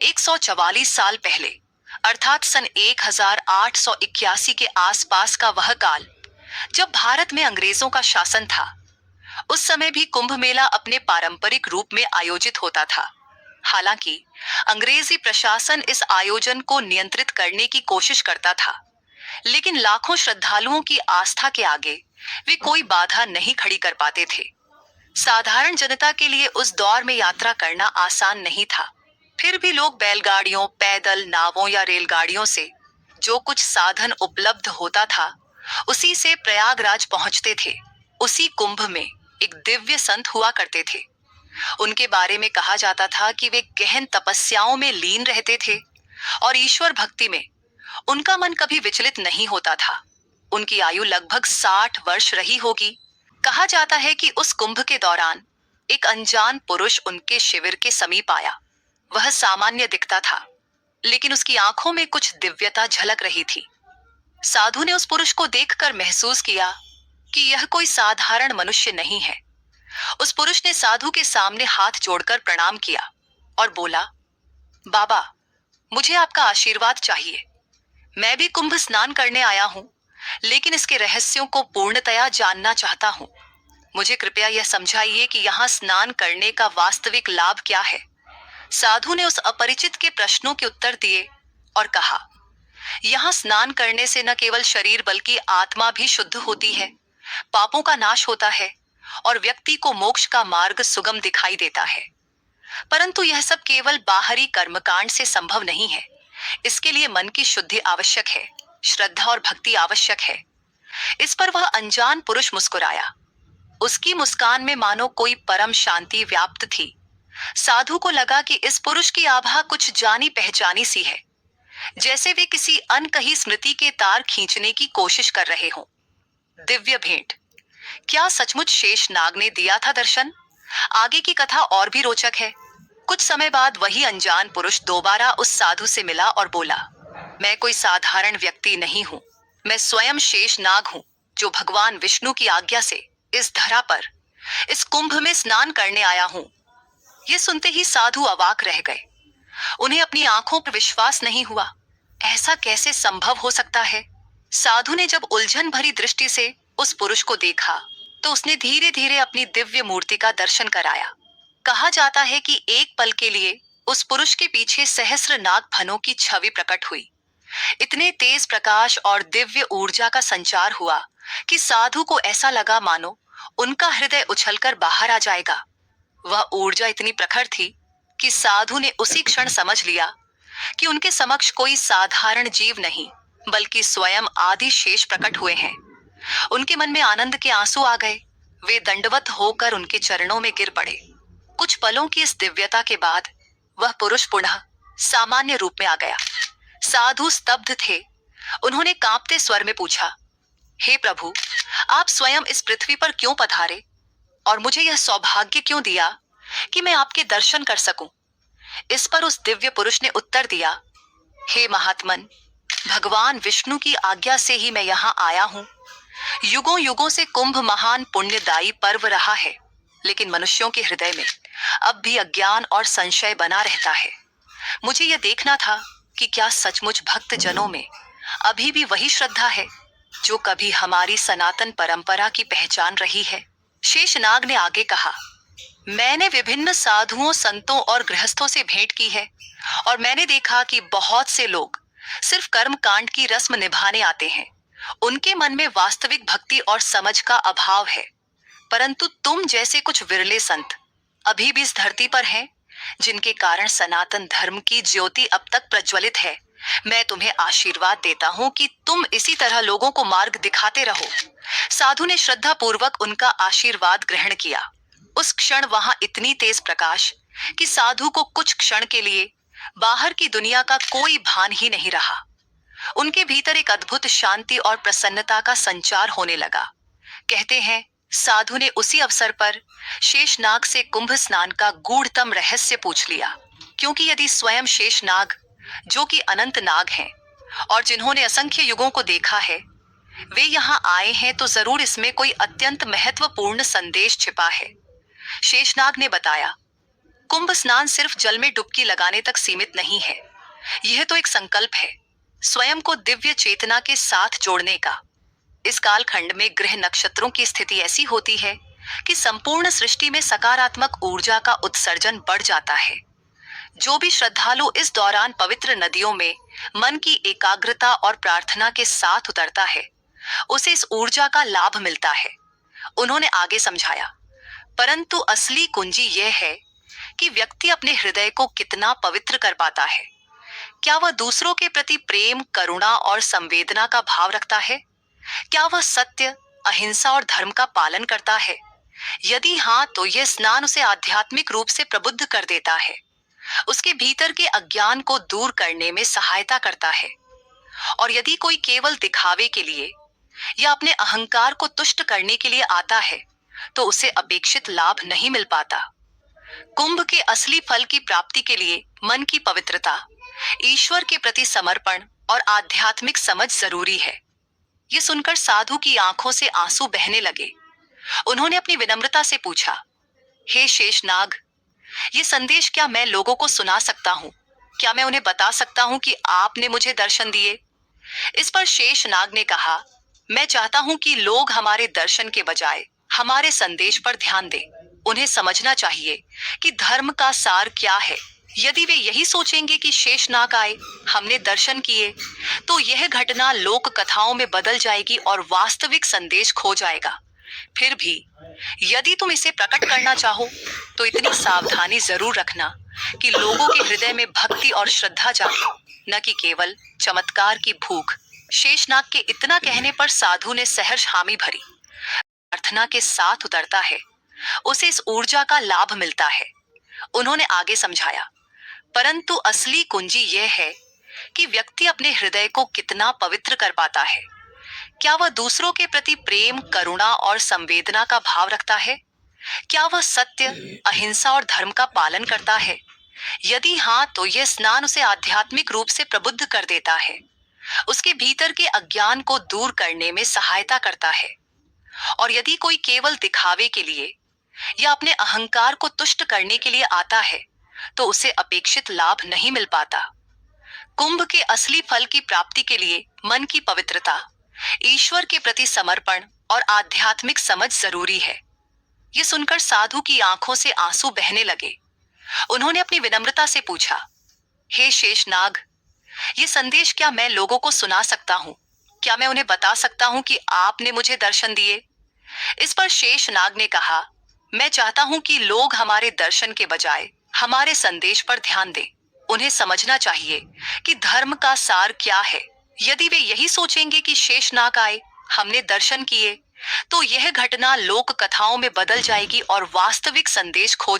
144 साल पहले अर्थात सन 1881 के आसपास का वह काल जब भारत में अंग्रेजों का शासन था। उस समय भी कुंभ मेला अपने पारंपरिक रूप में आयोजित होता था। हालांकि अंग्रेजी प्रशासन इस आयोजन को नियंत्रित करने की कोशिश करता था, लेकिन लाखों श्रद्धालुओं की आस्था के आगे वे कोई बाधा नहीं खड़ी कर पाते थे। साधारण जनता के लिए उस दौर में यात्रा करना आसान नहीं था। फिर भी लोग बैलगाड़ियों, पैदल, नावों या रेलगाड़ियों से जो कुछ साधन उपलब्ध होता था उसी से प्रयागराज पहुंचते थे। उसी कुंभ में एक दिव्य संत हुआ करते थे। उनके बारे में कहा जाता था कि वे गहन तपस्याओं में लीन रहते थे और ईश्वर भक्ति में उनका मन कभी विचलित नहीं होता था। उनकी आयु लगभग 60 वर्ष रही होगी। कहा जाता है कि उस कुंभ के दौरान एक अनजान पुरुष उनके शिविर के समीप आया। वह सामान्य दिखता था, लेकिन उसकी आंखों में कुछ दिव्यता झलक रही थी। साधु ने उस पुरुष को देखकर महसूस किया कि यह कोई साधारण मनुष्य नहीं है। उस पुरुष ने साधु के सामने हाथ जोड़कर प्रणाम किया और बोला, बाबा, मुझे आपका आशीर्वाद चाहिए। मैं भी कुंभ स्नान करने आया हूं, लेकिन इसके रहस्यों को पूर्णतया जानना चाहता हूं। मुझे कृपया यह समझाइए कि यहाँ स्नान करने का वास्तविक लाभ क्या है। साधु ने उस अपरिचित के प्रश्नों के उत्तर दिए और कहा, यहाँ स्नान करने से न केवल शरीर बल्कि आत्मा भी शुद्ध होती है, पापों का नाश होता है और व्यक्ति को मोक्ष का मार्ग सुगम दिखाई देता है। परंतु यह सब केवल बाहरी कर्मकांड से संभव नहीं है। इसके लिए मन की शुद्धि आवश्यक है, श्रद्धा और भक्ति आवश्यक है। इस पर वह अनजान पुरुष मुस्कुराया। उसकी मुस्कान में मानो कोई परम शांति व्याप्त थी। साधु को लगा कि इस पुरुष की आभा कुछ जानी पहचानी सी है, जैसे वे किसी अनकही स्मृति के तार खींचने की कोशिश कर रहे हों। दिव्य भेंट। क्या सचमुच शेषनाग ने दिया था दर्शन? आगे की कथा और भी रोचक है। कुछ समय बाद वही अनजान पुरुष दोबारा उस साधु से मिला और बोला, मैं कोई साधारण व्यक्ति नहीं हूं। मैं स्वयं शेषनाग हूं, जो भगवान विष्णु की आज्ञा से इस धरा पर, इस कुंभ में स्नान करने आया हूं। ये सुनते ही साधु अवाक रह गए। उन्हें अपनी आंखों पर विश्वास नहीं हुआ। ऐसा कैसे संभव हो सकता है? साधु ने जब उलझन भरी दृष्टि से उस पुरुष को देखा तो उसने धीरे धीरे अपनी दिव्य मूर्ति का दर्शन कराया। कहा जाता है कि एक पल के लिए उस पुरुष के पीछे सहस्र नाग फनों की छवि प्रकट हुई। इतने तेज प्रकाश और दिव्य ऊर्जा का संचार हुआ कि साधु को ऐसा लगा मानो उनका हृदय उछलकर बाहर आ जाएगा। वह ऊर्जा इतनी प्रखर थी कि साधु ने उसी क्षण समझ लिया कि उनके समक्ष कोई साधारण जीव नहीं, बल्कि स्वयं आदि शेष प्रकट हुए हैं। उनके मन में आनंद के आंसू आ गए। वे दंडवत होकर उनके चरणों में गिर पड़े। कुछ पलों की इस दिव्यता के बाद वह पुरुष पुनः सामान्य रूप में आ गया। साधु स्तब्ध थे। उन्होंने कांपते स्वर में पूछा, हे प्रभु, आप स्वयं इस पृथ्वी पर क्यों पधारे और मुझे यह सौभाग्य क्यों दिया कि मैं आपके दर्शन कर सकूं? इस पर उस दिव्य पुरुष ने उत्तर दिया, हे महात्मन, भगवान विष्णु की आज्ञा से ही मैं यहाँ आया हूँ। युगों युगों से कुंभ महान पुण्यदायी पर्व रहा है, लेकिन मनुष्यों के हृदय में अब भी अज्ञान और संशय बना रहता है। मुझे यह देखना था कि क्या सचमुच भक्त जनों में अभी भी वही श्रद्धा है जो कभी हमारी सनातन परंपरा की पहचान रही है। शेषनाग ने आगे कहा, मैंने विभिन्न साधुओं, संतों और गृहस्थों से भेंट की है और मैंने देखा कि बहुत से लोग सिर्फ कर्म कांड की रस्म निभाने आते हैं। उनके मन में वास्तविक भक्ति और समझ का अभाव है। परंतु तुम जैसे कुछ विरले संत अभी भी इस धरती पर हैं, जिनके कारण सनातन धर्म की ज्योति अब तक प्रज्वलित है। मैं तुम्हें आशीर्वाद देता हूँ कि तुम इसी तरह लोगों को मार्ग दिखाते रहो। साधु ने श्रद्धा पूर्वक उनका आशीर्वाद ग्रहण किया। उस क्षण वहां इतनी तेज प्रकाश कि साधु को कुछ क्षण के लिए बाहर की दुनिया का कोई भान ही नहीं रहा। उनके भीतर एक अद्भुत शांति और प्रसन्नता का संचार होने लगा। कहते हैं, साधु ने उसी अवसर पर शेषनाग से कुंभ स्नान का गूढ़तम रहस्य पूछ लिया, क्योंकि यदि स्वयं शेषनाग, जो कि अनंत नाग हैं और जिन्होंने असंख्य युगों को देखा है, वे यहाँ आए हैं तो जरूर इसमें कोई अत्यंत महत्वपूर्ण संदेश छिपा है। शेषनाग ने बताया, कुंभ स्नान सिर्फ जल में डुबकी लगाने तक सीमित नहीं है। यह तो एक संकल्प है, स्वयं को दिव्य चेतना के साथ जोड़ने का। इस कालखंड में ग्रह नक्षत्रों की स्थिति ऐसी होती है कि संपूर्ण सृष्टि में सकारात्मक ऊर्जा का उत्सर्जन बढ़ जाता है। जो भी श्रद्धालु इस दौरान पवित्र नदियों में मन की एकाग्रता और प्रार्थना के साथ उतरता है, उसे इस ऊर्जा का लाभ मिलता है। उन्होंने आगे समझाया, परंतु असली कुंजी यह है कि व्यक्ति अपने हृदय को कितना पवित्र कर पाता है। क्या वह दूसरों के प्रति प्रेम, करुणा और संवेदना का भाव रखता है? क्या वह सत्य, अहिंसा और धर्म का पालन करता है? यदि हाँ, तो यह स्नान उसे आध्यात्मिक रूप से प्रबुद्ध कर देता है, उसके भीतर के अज्ञान को दूर करने में सहायता करता है। और यदि कोई केवल दिखावे के लिए या अपने अहंकार को तुष्ट करने के लिए आता है, तो उसे अपेक्षित लाभ नहीं मिल पाता। कुंभ के असली फल की प्राप्ति के लिए मन की पवित्रता, ईश्वर के प्रति समर्पण और आध्यात्मिक समझ जरूरी है। ये सुनकर साधु की आंखों से आंसू बहने लगे। उन्होंने अपनी विनम्रता से पूछा, हे शेषनाग, ये संदेश क्या मैं लोगों को सुना सकता हूँ? क्या मैं उन्हें बता सकता हूँ कि आपने मुझे दर्शन दिए? इस पर शेषनाग ने कहा, मैं चाहता हूँ कि लोग हमारे दर्शन के बजाय हमारे संदेश पर ध्यान दें। उन्हें समझना चाहिए कि धर्म का सार क्या है। यदि वे यही सोचेंगे कि शेषनाग आए, हमने दर्शन किए, तो यह घटना लोक कथाओं में बदल जाएगी और वास्तविक संदेश खो जाएगा। फिर भी यदि तुम इसे प्रकट करना चाहो, तो इतनी सावधानी जरूर रखना कि लोगों के हृदय में भक्ति और श्रद्धा जागे, न कि केवल चमत्कार की भूख। शेषनाग के इतना कहने पर साधु ने सहर्ष हामी भरी। प्रार्थना के साथ उतरता है, उसे इस ऊर्जा का लाभ मिलता है। उन्होंने आगे समझाया, परंतु असली कुंजी यह है कि व्यक्ति अपने हृदय को कितना पवित्र कर पाता है। क्या वह दूसरों के प्रति प्रेम, करुणा और संवेदना का भाव रखता है? क्या वह सत्य, अहिंसा और धर्म का पालन करता है? यदि हाँ, तो यह स्नान उसे आध्यात्मिक रूप से प्रबुद्ध कर देता है, उसके भीतर के अज्ञान को दूर करने में सहायता करता है। और यदि कोई केवल दिखावे के लिए या अपने अहंकार को तुष्ट करने के लिए आता है, तो उसे अपेक्षित लाभ नहीं मिल पाता। कुंभ के असली फल की प्राप्ति के लिए मन की पवित्रता, ईश्वर के प्रति समर्पण और आध्यात्मिक समझ जरूरी है। ये सुनकर साधु की आंखों से आंसू बहने लगे। उन्होंने अपनी विनम्रता से पूछा, हे शेषनाग, ये संदेश क्या मैं लोगों को सुना सकता हूँ? क्या मैं उन्हें बता सकता हूँ कि आपने मुझे दर्शन दिए? इस पर शेषनाग ने कहा, मैं चाहता हूँ कि लोग हमारे दर्शन के बजाय हमारे संदेश पर ध्यान दें। उन्हें समझना चाहिए कि धर्म का सार क्या है। यदि वे यही सोचेंगे कि शेषनाग आए, हमने दर्शन किए, तो यह घटना लोक कथाओं में बदल जाएगी और वास्तविक संदेश खो